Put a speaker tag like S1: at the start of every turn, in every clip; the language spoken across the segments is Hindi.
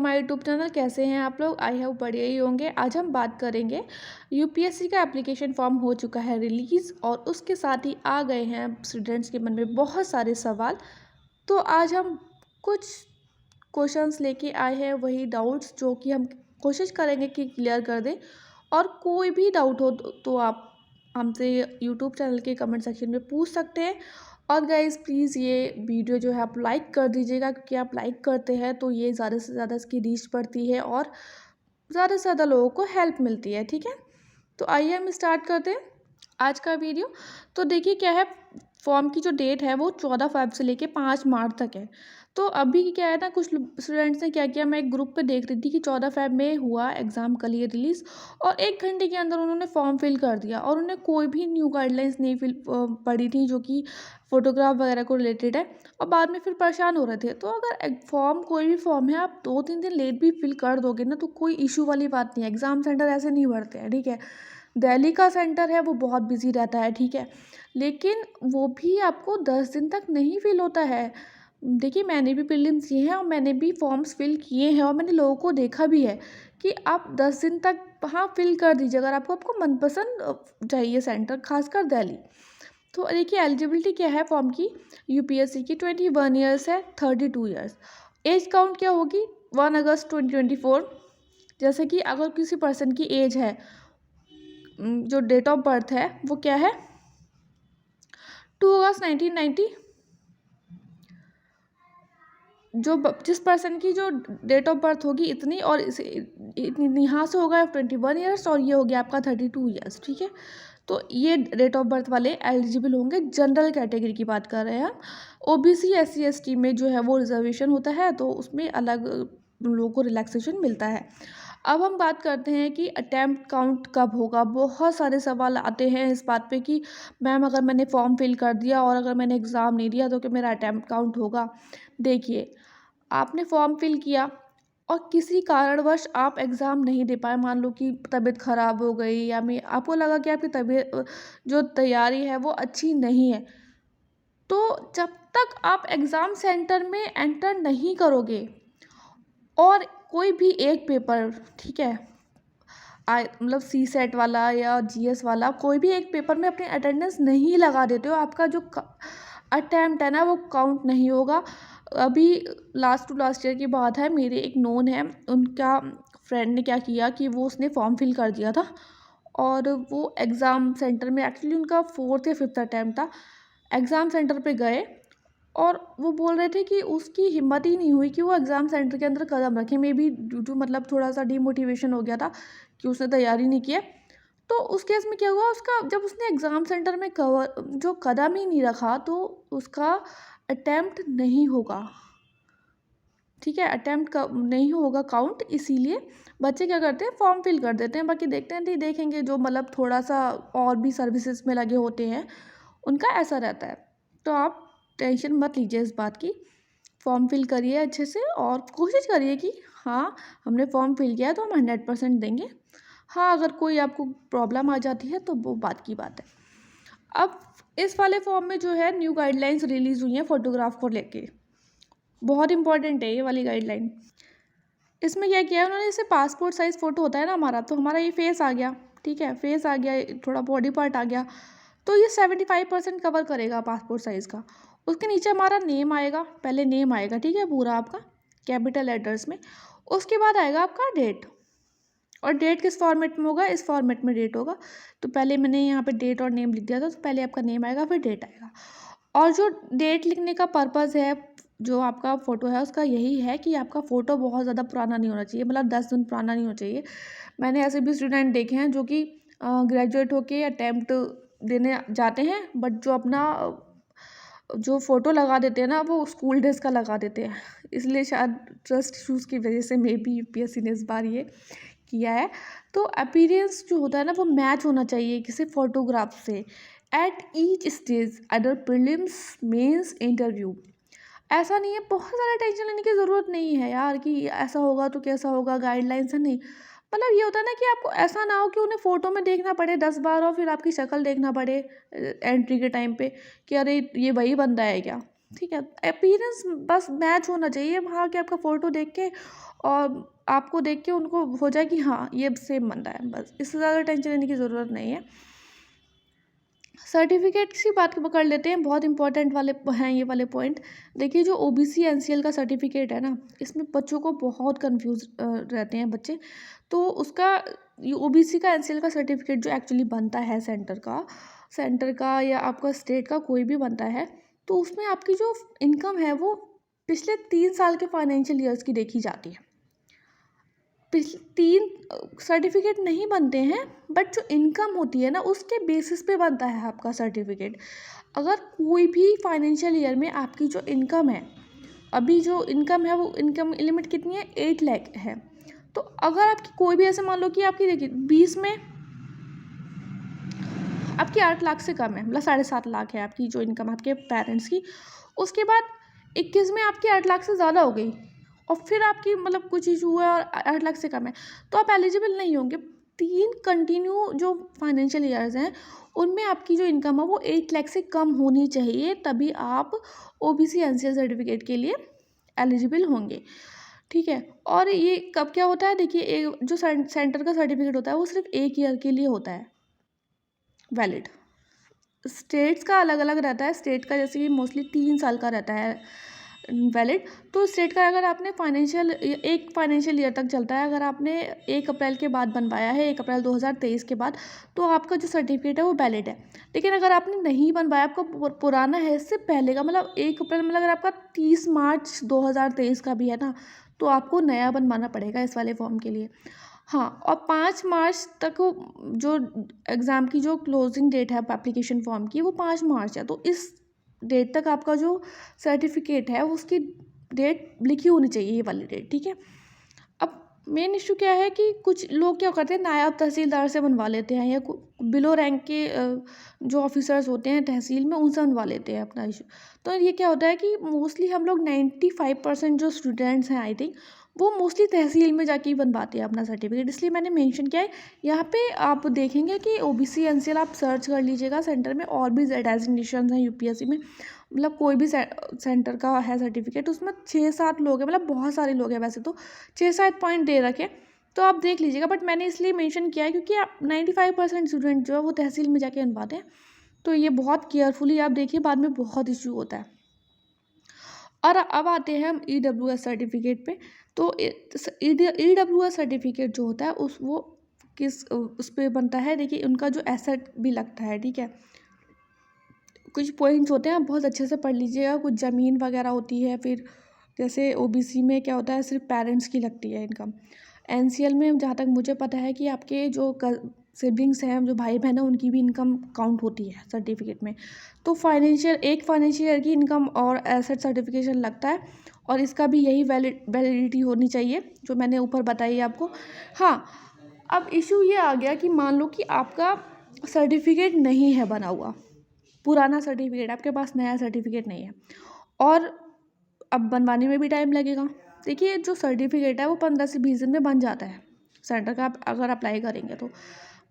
S1: My YouTube channel. कैसे हैं आप लोग? आई होप बढ़िया ही होंगे। आज हम बात करेंगे, यूपीएससी का एप्लीकेशन फॉर्म हो चुका है रिलीज़ और उसके साथ ही आ गए हैं स्टूडेंट्स के मन में बहुत सारे सवाल। तो आज हम कुछ क्वेश्चंस लेके आए हैं, वही डाउट्स जो कि हम कोशिश करेंगे कि क्लियर कर दें। और कोई भी डाउट हो तो आप हमसे यूट्यूब चैनल के कमेंट सेक्शन में पूछ सकते हैं। और गाइज़ प्लीज़ ये वीडियो जो है आप लाइक कर दीजिएगा, क्योंकि आप लाइक करते हैं तो ये ज़्यादा से ज़्यादा इसकी रीच बढ़ती है और ज़्यादा से ज़्यादा लोगों को हेल्प मिलती है। ठीक है, तो आइए हम स्टार्ट करते हैं आज का वीडियो। तो देखिए क्या है, फॉर्म की जो डेट है वो 14 फ़रवरी से लेके 5 मार्च तक है। तो अभी क्या है ना, कुछ स्टूडेंट्स ने क्या किया, मैं एक ग्रुप पे देख रही थी कि 14 फ़रवरी में हुआ एग्ज़ाम, कल ये रिलीज़, और 1 घंटे के अंदर उन्होंने फॉर्म फिल कर दिया और उन्हें कोई भी न्यू गाइडलाइंस नहीं पड़ी थी जो कि फ़ोटोग्राफ वगैरह को रिलेटेड है, और बाद में फिर परेशान हो रहे थे। तो अगर फॉर्म कोई भी फॉर्म है आप 2-3 दिन लेट भी फिल कर दोगे ना तो कोई इशू वाली बात नहीं है। एग्ज़ाम सेंटर ऐसे नहीं भरते हैं, ठीक है। दिल्ली का सेंटर है वो बहुत बिजी रहता है, ठीक है, लेकिन वो भी आपको 10 दिन तक नहीं फिल होता है। देखिए मैंने भी प्रीलिम्स दिए हैं और मैंने भी फॉर्म्स फिल किए हैं और मैंने लोगों को देखा भी है कि आप 10 दिन तक हाँ फिल कर दीजिए अगर आपको मनपसंद चाहिए सेंटर, खासकर दिल्ली। तो देखिए एलिजिबिलिटी क्या है फॉर्म की, यूपीएससी की 21 ईयर्स है, 32 ईयर्स। एज काउंट क्या होगी, 1 अगस्त 2024। जैसे कि अगर किसी पर्सन की एज है, जो डेट ऑफ बर्थ है वो क्या है, 2 अगस्त 1990। जिस पर्सन की जो डेट ऑफ बर्थ होगी इतनी, और यहाँ से होगा 21 ईयर्स और ये हो गया आपका 32 ईयर्स, ठीक है। तो ये डेट ऑफ बर्थ वाले एलिजिबल होंगे। जनरल कैटेगरी की बात कर रहे हैं हम। ओबीसी SC ST में जो है वो रिजर्वेशन होता है, तो उसमें अलग लोगों को रिलैक्सेशन मिलता है। अब हम बात करते हैं कि अटैम्प्ट काउंट कब होगा। बहुत सारे सवाल आते हैं इस बात पे कि मैम अगर मैंने फॉर्म फिल कर दिया और अगर मैंने एग्ज़ाम नहीं दिया तो क्या मेरा अटैम्प्ट काउंट होगा। देखिए आपने फॉर्म फिल किया और किसी कारणवश आप एग्ज़ाम नहीं दे पाए, मान लो कि तबीयत ख़राब हो गई या मैं आपको लगा कि आपकी तबीयत जो तैयारी है वो अच्छी नहीं है, तो जब तक आप एग्ज़ाम सेंटर में एंटर नहीं करोगे और कोई भी एक पेपर, ठीक है, मतलब CSET वाला या GS वाला, कोई भी एक पेपर में अपनी अटेंडेंस नहीं लगा देते हो, आपका जो अटैम्प्ट है ना वो काउंट नहीं होगा। अभी लास्ट टू लास्ट ईयर की बात है, मेरे एक नोन है, उनका फ्रेंड ने क्या किया कि उसने फॉर्म फिल कर दिया था और वो एग्ज़ाम सेंटर में, एक्चुअली उनका 4th या 5th अटैम्प्ट था, एग्ज़ाम सेंटर पे गए और वो बोल रहे थे कि उसकी हिम्मत ही नहीं हुई कि वो एग्ज़ाम सेंटर के अंदर कदम रखे। मे बी ड्यू टू मतलब थोड़ा सा डीमोटिवेशन हो गया था कि उसने तैयारी नहीं की है। तो उस केस में क्या हुआ, उसका जब उसने एग्ज़ाम सेंटर में जो कदम ही नहीं रखा तो उसका अटैम्प्ट नहीं होगा, ठीक है, अटैम्प्ट का नहीं होगा काउंट। इसीलिए बच्चे क्या करते हैं, फॉर्म फिल कर देते हैं। बाकी देखते हैं, देखेंगे जो मतलब थोड़ा सा और भी सर्विसेज में लगे होते हैं उनका ऐसा रहता है। तो आप टेंशन मत लीजिए इस बात की, फॉर्म फिल करिए अच्छे से और कोशिश करिए कि हाँ हमने फॉर्म फिल किया है तो हम 100% देंगे। हाँ अगर कोई आपको प्रॉब्लम आ जाती है तो वो बात की बात है। अब इस वाले फॉर्म में जो है न्यू गाइडलाइंस रिलीज़ हुई हैं फ़ोटोग्राफ को लेके, बहुत इंपॉर्टेंट है ये वाली गाइडलाइन। इसमें क्या किया है उन्होंने, जैसे पासपोर्ट साइज़ फ़ोटो होता है ना हमारा, तो हमारा ये फेस आ गया, ठीक है, फेस आ गया, थोड़ा बॉडी पार्ट आ गया, तो ये 75% कवर करेगा पासपोर्ट साइज़ का। उसके नीचे हमारा नेम आएगा, पहले नेम आएगा, ठीक है, पूरा आपका कैपिटल लेटर्स में। उसके बाद आएगा आपका डेट, और डेट किस फॉर्मेट में होगा, इस फॉर्मेट में डेट होगा। तो पहले मैंने यहाँ पे डेट और नेम लिख दिया था, तो पहले आपका नेम आएगा फिर डेट आएगा। और जो डेट लिखने का पर्पज़ है, जो आपका फ़ोटो है उसका यही है कि आपका फ़ोटो बहुत ज़्यादा पुराना नहीं होना चाहिए, मतलब 10 दिन पुराना नहीं होना चाहिए। मैंने ऐसे भी स्टूडेंट देखे हैं जो कि ग्रेजुएट होके अटैम्प्ट देने जाते हैं, बट जो अपना जो फ़ोटो लगा देते हैं ना वो स्कूल डेज़ का लगा देते हैं। इसलिए शायद ट्रस्ट इशूज़ की वजह से मे बी यूपीएससी ने इस बार ये किया है। तो अपीयरेंस जो होता है ना वो मैच होना चाहिए किसी फ़ोटोग्राफ से at each stage, other prelims, mains, interview. ऐसा नहीं है, बहुत ज़्यादा टेंशन लेने की ज़रूरत नहीं है यार कि ऐसा होगा तो कैसा होगा, गाइडलाइंस है, नहीं। मतलब ये होता है ना कि आपको ऐसा ना हो कि उन्हें फ़ोटो में देखना पड़े 10 बार और फिर आपकी शक्ल देखना पड़े एंट्री के टाइम पे कि अरे ये वही बंदा है क्या। ठीक है। अपीयरेंस बस मैच होना चाहिए वहाँ के, आपका फ़ोटो देख के और आपको देख के उनको हो जाए कि हाँ ये सेम बंदा है, बस इससे ज़्यादा टेंशन लेने की ज़रूरत नहीं है। सर्टिफिकेट की बात कर लेते हैं, बहुत इंपॉर्टेंट वाले हैं ये वाले पॉइंट। देखिए जो ओबीसी एनसीएल का सर्टिफिकेट है ना, इसमें बच्चों को बहुत कंफ्यूज रहते हैं बच्चे। तो उसका ओबीसी का एनसीएल का सर्टिफिकेट जो एक्चुअली बनता है सेंटर का या आपका स्टेट का कोई भी बनता है, तो उसमें आपकी जो इनकम है वो पिछले 3 साल के फाइनेंशियल ईयर्स की देखी जाती है। पिछले 3 सर्टिफिकेट नहीं बनते हैं, बट जो इनकम होती है ना उसके बेसिस पे बनता है आपका सर्टिफिकेट। अगर कोई भी फाइनेंशियल ईयर में आपकी जो इनकम है, अभी जो इनकम है वो इनकम लिमिट कितनी है, 8 लाख है। तो अगर आपकी कोई भी ऐसे मान लो कि आपकी देखिए 20 में आपकी 8 लाख से कम है, मतलब 7.5 लाख है आपकी जो इनकम आपके पेरेंट्स की, उसके बाद 21 में आपकी 8 लाख से ज़्यादा हो गई और फिर आपकी मतलब कुछ इशू हुआ और 8 लाख से कम है, तो आप एलिजिबल नहीं होंगे। 3 कंटिन्यू जो फाइनेंशियल ईयर्स हैं उनमें आपकी जो इनकम है वो 8 लाख से कम होनी चाहिए, तभी आप ओबीसी एनसीएल सर्टिफिकेट के लिए एलिजिबल होंगे। ठीक है। और ये कब क्या होता है, देखिए एक जो सेंटर का सर्टिफिकेट होता है वो सिर्फ 1 ईयर के लिए होता है वैलिड। स्टेट्स का अलग अलग रहता है, स्टेट का जैसे कि मोस्टली 3 साल का रहता है वैलिड। तो स्टेट का अगर आपने एक फाइनेंशियल ईयर तक चलता है, अगर आपने 1 अप्रैल के बाद बनवाया है, 1 अप्रैल 2023 के बाद, तो आपका जो सर्टिफिकेट है वो वैलिड है। लेकिन अगर आपने नहीं बनवाया, आपका पुराना है इससे पहले का, मतलब 1 अप्रैल मतलब अगर आपका 30 मार्च 2023 का भी है ना, तो आपको नया बनवाना पड़ेगा इस वाले फॉर्म के लिए। हाँ, और 5 मार्च तक जो एग्ज़ाम की जो क्लोजिंग डेट है एप्लीकेशन फॉर्म की, वो 5 मार्च है। तो इस डेट तक आपका जो सर्टिफिकेट है उसकी डेट लिखी होनी चाहिए, ये वाली डेट, ठीक है। अब मेन इशू क्या है कि कुछ लोग क्या करते हैं, नायब तहसीलदार से बनवा लेते हैं या बिलो रैंक के जो ऑफिसर्स होते हैं तहसील में, उनसे बनवा लेते हैं अपना इशू। तो ये क्या होता है कि मोस्टली हम लोग 95% जो स्टूडेंट्स हैं आई थिंक, वो मोस्टली तहसील में जाके ही बनवाते हैं अपना सर्टिफिकेट, इसलिए मैंने मेंशन किया है। यहाँ पे आप देखेंगे कि ओबीसी एनसीएल आप सर्च कर लीजिएगा सेंटर में, और भी डेजिग्नेशन हैं यूपीएससी में, मतलब कोई भी सेंटर का है सर्टिफिकेट, उसमें 6-7 लोग हैं, मतलब बहुत सारे लोग हैं वैसे तो, 6-7 पॉइंट दे रखे, तो आप देख लीजिएगा। बट मैंने इसलिए मेंशन किया है क्योंकि आप 95% स्टूडेंट जो है वो तहसील में जाके बनवाते हैं, तो ये बहुत केयरफुली आप देखिए, बाद में बहुत इशू होता है। और अब आते हैं हम ईडब्ल्यूएस सर्टिफिकेट पे। तो ईडब्ल्यूएस सर्टिफिकेट जो होता है वो किस उस पर बनता है, देखिए उनका जो एसेट भी लगता है, ठीक है। कुछ पॉइंट्स होते हैं, आप बहुत अच्छे से पढ़ लीजिएगा। कुछ ज़मीन वगैरह होती है, फिर जैसे ओबीसी में क्या होता है, सिर्फ पेरेंट्स की लगती है इनकम। एनसीएल में जहाँ तक मुझे पता है कि आपके जो सिबलिंग्स हैं, जो भाई बहन हैं, उनकी भी इनकम काउंट होती है सर्टिफिकेट में। तो एक फाइनेंशियल ईयर की इनकम और एसेट सर्टिफिकेशन लगता है, और इसका भी यही वैलिडिटी होनी चाहिए जो मैंने ऊपर बताई आपको। हाँ, अब इशू ये आ गया कि मान लो कि आपका सर्टिफिकेट नहीं है बना हुआ, पुराना सर्टिफिकेट, आपके पास नया सर्टिफिकेट नहीं है, और अब बनवाने में भी टाइम लगेगा। देखिए जो सर्टिफिकेट है वो 15 से 20 दिन में बन जाता है सेंटर का, आप अगर अप्लाई करेंगे तो।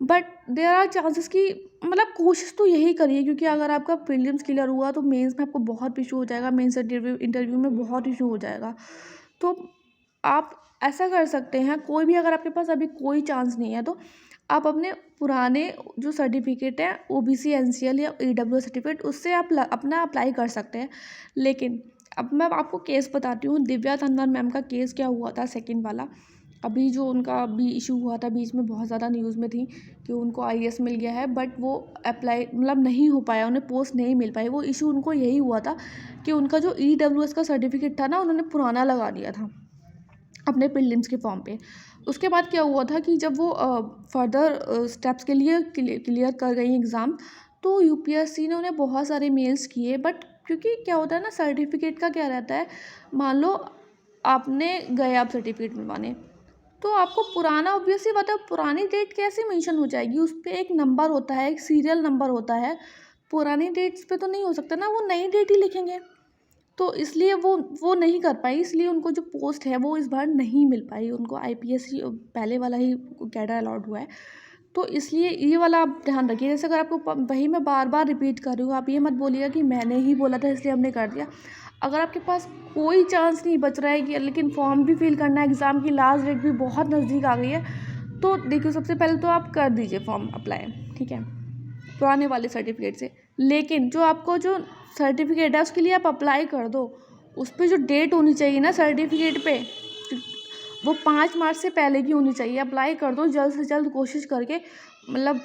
S1: बट देयर आर चांसेस कि, मतलब कोशिश तो यही करिए, क्योंकि अगर आपका प्रीलिम्स क्लियर हुआ तो मेंस में आपको बहुत इशू हो जाएगा, मेंस इंटरव्यू में बहुत इशू हो जाएगा। तो आप ऐसा कर सकते हैं, कोई भी अगर आपके पास अभी कोई चांस नहीं है, तो आप अपने पुराने जो सर्टिफिकेट है ओबीसी एनसीएल या ईडब्ल्यूएस सर्टिफिकेट, उससे आप अपना अप्लाई कर सकते हैं। लेकिन अब मैं आपको केस बताती हूँ, दिव्या तन्वर मैम का केस क्या हुआ था, सेकंड वाला। अभी जो उनका भी इशू हुआ था बीच में, बहुत ज़्यादा न्यूज़ में थी कि उनको आईएएस मिल गया है, बट वो अप्लाई मतलब नहीं हो पाया, उन्हें पोस्ट नहीं मिल पाई। वो इशू उनको यही हुआ था कि उनका जो ईडब्ल्यूएस का सर्टिफिकेट था ना, उन्होंने पुराना लगा दिया था अपने प्रीलिम्स के फॉर्म पे। उसके बाद क्या हुआ था कि जब वो फर्दर स्टेप्स के लिए क्लियर कर गई एग्ज़ाम, तो यूपीएससी ने उन्हें बहुत सारे मेल्स किए, बट क्योंकि क्या होता है ना, सर्टिफिकेट का क्या रहता है, मान लो आपने गए आप सर्टिफिकेट बनवाने, तो आपको पुराना, ऑब्वियसली बात है, पुरानी डेट कैसे मेंशन हो जाएगी, उस पर एक नंबर होता है, एक सीरियल नंबर होता है, पुरानी डेट्स पे तो नहीं हो सकता ना, वो नई डेट ही लिखेंगे। तो इसलिए वो नहीं कर पाई, इसलिए उनको जो पोस्ट है वो इस बार नहीं मिल पाई, उनको आईपीएस ही पहले वाला ही कैडर अलॉट हुआ है। तो इसलिए ये वाला आप ध्यान रखिए। जैसे अगर आपको वही मैं बार बार रिपीट कर रही हूँ, आप ये मत बोलिएगा कि मैंने ही बोला था इसलिए हमने कर दिया। अगर आपके पास कोई चांस नहीं बच रहा है कि लेकिन फॉर्म भी फिल करना है, एग्ज़ाम की लास्ट डेट भी बहुत नज़दीक आ गई है, तो देखिए सबसे पहले तो आप कर दीजिए फॉर्म अप्लाई, ठीक है, पुराने वाले सर्टिफिकेट से। लेकिन जो आपको जो सर्टिफिकेट है उसके लिए आप अप्लाई कर दो, उस पर जो डेट होनी चाहिए ना सर्टिफिकेट पे, वो 5 मार्च से पहले की होनी चाहिए। अप्लाई कर दो जल्द से जल्द कोशिश करके, मतलब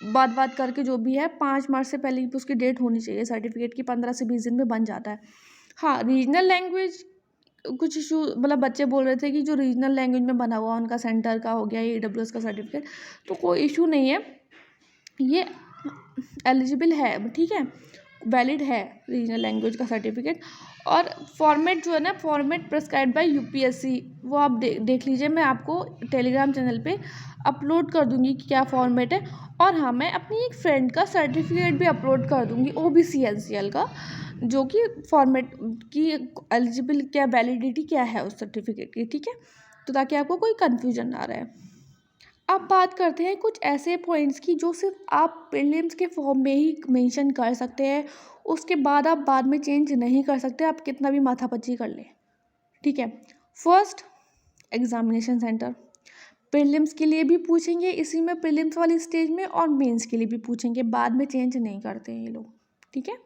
S1: बात करके जो भी है 5 मार्च से पहले की उसकी डेट होनी चाहिए सर्टिफिकेट की। 15 से 20 दिन में बन जाता है। हाँ, रीजनल लैंग्वेज कुछ इशू, मतलब बच्चे बोल रहे थे कि जो रीजनल लैंग्वेज में बना हुआ उनका सेंटर का हो गया AWS का सर्टिफिकेट, तो कोई इशू नहीं है, ये एलिजिबल है, ठीक है, वैलिड है रीजनल लैंग्वेज का सर्टिफिकेट। और फॉर्मेट जो है ना, फॉर्मेट प्रिस्क्राइब बाय UPSC, वो आप देख लीजिए, मैं आपको टेलीग्राम चैनल पे अपलोड कर दूंगी कि क्या फॉर्मेट है। और हाँ, मैं अपनी एक फ्रेंड का सर्टिफिकेट भी अपलोड कर दूंगी OBC NCL का, जो कि फॉर्मेट की एलिजिबल क्या, वैलिडिटी क्या है उस सर्टिफिकेट की, ठीक है, तो ताकि आपको कोई कन्फ्यूजन ना रहे। अब बात करते हैं कुछ ऐसे पॉइंट्स की जो सिर्फ आप प्रीलिम्स के फॉर्म में ही मेंशन कर सकते हैं, उसके बाद आप बाद में चेंज नहीं कर सकते, आप कितना भी माथापच्ची कर लें, ठीक है। First, examination centre. प्रीलिम्स के लिए भी पूछेंगे इसी में, प्रीलिम्स वाली स्टेज में, और मेंस के लिए भी पूछेंगे, बाद में चेंज नहीं करते हैं ये लोग, ठीक है।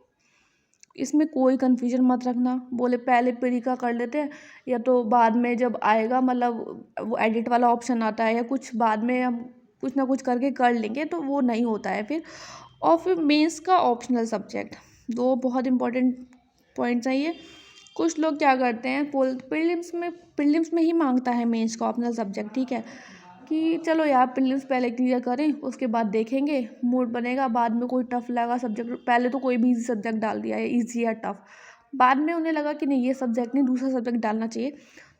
S1: इसमें कोई कन्फ्यूजन मत रखना, बोले पहले प्री का कर लेते हैं या तो बाद में जब आएगा, मतलब वो एडिट वाला ऑप्शन आता है या कुछ, बाद में हम कुछ ना कुछ करके कर लेंगे, तो वो नहीं होता है फिर। और फिर मेंस का ऑप्शनल सब्जेक्ट, दो बहुत इंपॉर्टेंट पॉइंट्स हैं ये। कुछ लोग क्या करते हैं, प्रीलिम्स में ही मांगता है मेंस का ऑप्शनल सब्जेक्ट, ठीक है, कि चलो यार प्रीलिम्स पहले क्लियर करें, उसके बाद देखेंगे, मूड बनेगा, बाद में कोई टफ लगा सब्जेक्ट, पहले तो कोई भी इजी सब्जेक्ट डाल दिया है, इजी या टफ, बाद में उन्हें लगा कि नहीं ये सब्जेक्ट नहीं, दूसरा सब्जेक्ट डालना चाहिए,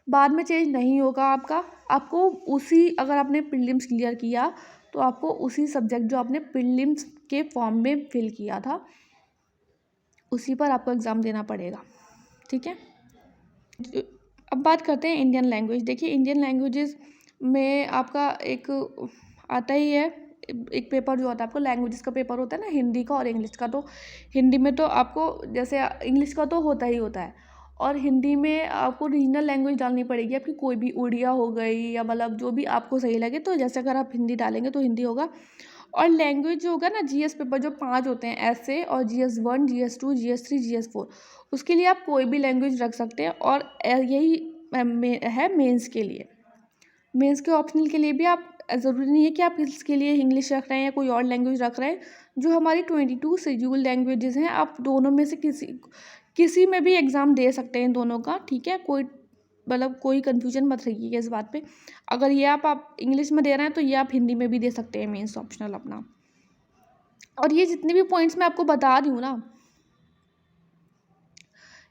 S1: बाद में चेंज नहीं होगा आपका। आपको उसी, अगर आपने प्रीलिम्स क्लियर किया तो आपको उसी सब्जेक्ट जो आपने प्रीलिम्स के फॉर्म में फिल किया था उसी पर आपको एग्ज़ाम देना पड़ेगा, ठीक है। अब बात करते हैं इंडियन लैंग्वेज। देखिए इंडियन लैंग्वेजेस में आपका एक आता ही है, एक पेपर जो आता है आपको, लैंग्वेजेस का पेपर होता है ना, हिंदी का और इंग्लिश का। तो हिंदी में तो आपको, जैसे इंग्लिश का तो होता ही होता है, और हिंदी में आपको रीजनल लैंग्वेज डालनी पड़ेगी आपकी, कोई भी उड़िया हो गई या मतलब जो भी आपको सही लगे, तो जैसे अगर आप हिंदी डालेंगे तो हिंदी होगा। और लैंग्वेज जो होगा ना, GS पेपर जो 5 होते हैं, ऐसे, और GS1, GS2, GS3, GS4, उसके लिए आप कोई भी लैंग्वेज रख सकते हैं। और यही है मेंस के लिए। मेंस के ऑप्शनल के लिए भी आप, ज़रूरी नहीं है कि आप इसके लिए इंग्लिश रख रहे हैं या कोई और लैंग्वेज रख रहे हैं, जो हमारी 22 शेड्यूल लैंग्वेजेस हैं, आप दोनों में से किसी में भी एग्ज़ाम दे सकते हैं दोनों का, ठीक है। कोई, मतलब कोई कन्फ्यूजन मत रखिएगा इस बात पे। अगर ये आप इंग्लिश में दे रहे हैं तो ये आप हिंदी में भी दे सकते हैं मेंस ऑप्शनल अपना। और ये जितने भी पॉइंट्स मैं आपको बता रही हूँ ना,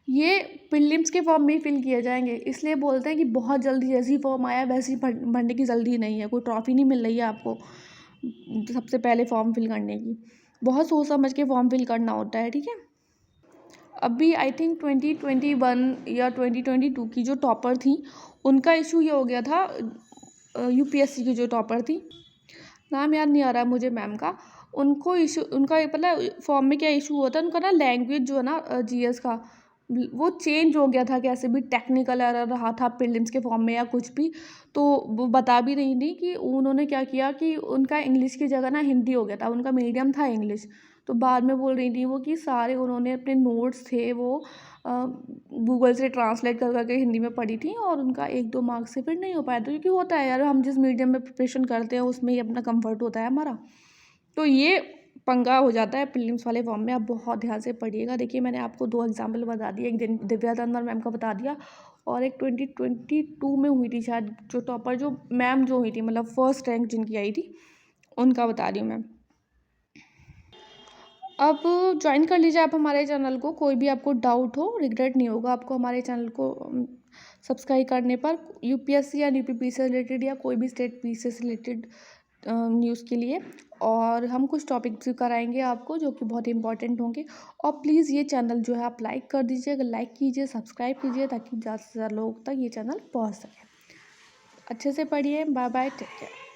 S1: ये प्रीलिम्स के फॉर्म में ही फिल किए जाएंगे। इसलिए बोलते हैं कि बहुत जल्दी जैसे ही फॉर्म आया वैसे ही भरने की जल्दी नहीं है, कोई ट्रॉफी नहीं मिल रही है आपको सबसे पहले फॉर्म फिल करने की, बहुत सोच समझ के फॉर्म फिल करना होता है, ठीक है। अभी आई थिंक 2021 या 2022 की जो टॉपर थी उनका इशू ये हो गया था, UPSC की जो टॉपर थी, नाम याद नहीं आ रहा मुझे मैम का, उनको इशू, उनका मतलब फॉर्म में क्या इशू हुआ था, उनका ना लैंग्वेज जो है ना GS का, वो चेंज हो गया था, कैसे भी टेक्निकल एरर रहा था प्रीलिम्स के फॉर्म में या कुछ भी। तो वो बता भी रही थी कि उन्होंने क्या किया कि उनका इंग्लिश की जगह ना हिंदी हो गया था, उनका मीडियम था इंग्लिश। तो बाद में बोल रही थी वो कि सारे उन्होंने अपने नोट्स थे वो गूगल से ट्रांसलेट कर करके हिंदी में पढ़ी थी, और उनका 1-2 मार्क्स से फिर नहीं हो पाया। तो क्योंकि होता है यार, हम जिस मीडियम में प्रिपरेशन करते हैं उसमें ही अपना कंफर्ट होता है हमारा, तो ये पंगा हो जाता है प्रीलिम्स वाले फॉर्म में। आप बहुत ध्यान से पढ़िएगा। देखिए मैंने आपको 2 एग्जाम्पल बता दिए, एक दिन दिव्या तन्वर मैम का बता दिया, और एक 2022 में हुई थी शायद जो टॉपर, जो मैम जो हुई थी, मतलब फर्स्ट रैंक जिनकी आई थी, उनका बता रही हूँ मैं। अब ज्वाइन कर लीजिए आप हमारे चैनल को, कोई भी आपको डाउट हो, रिग्रेट नहीं होगा आपको हमारे चैनल को सब्सक्राइब करने पर, UPSC या UPPC से रिलेटेड या कोई भी स्टेट पीसी से रिलेटेड न्यूज़ के लिए। और हम कुछ टॉपिक्स भी कराएंगे आपको जो कि बहुत इंपॉर्टेंट होंगे। और प्लीज़ ये चैनल जो है आप लाइक कर दीजिए, अगर लाइक कीजिए, सब्सक्राइब कीजिए, ताकि ज़्यादा से ज़्यादा लोग तक ये चैनल पहुँच सके। अच्छे से पढ़िए, बाय बाय, टेक केयर।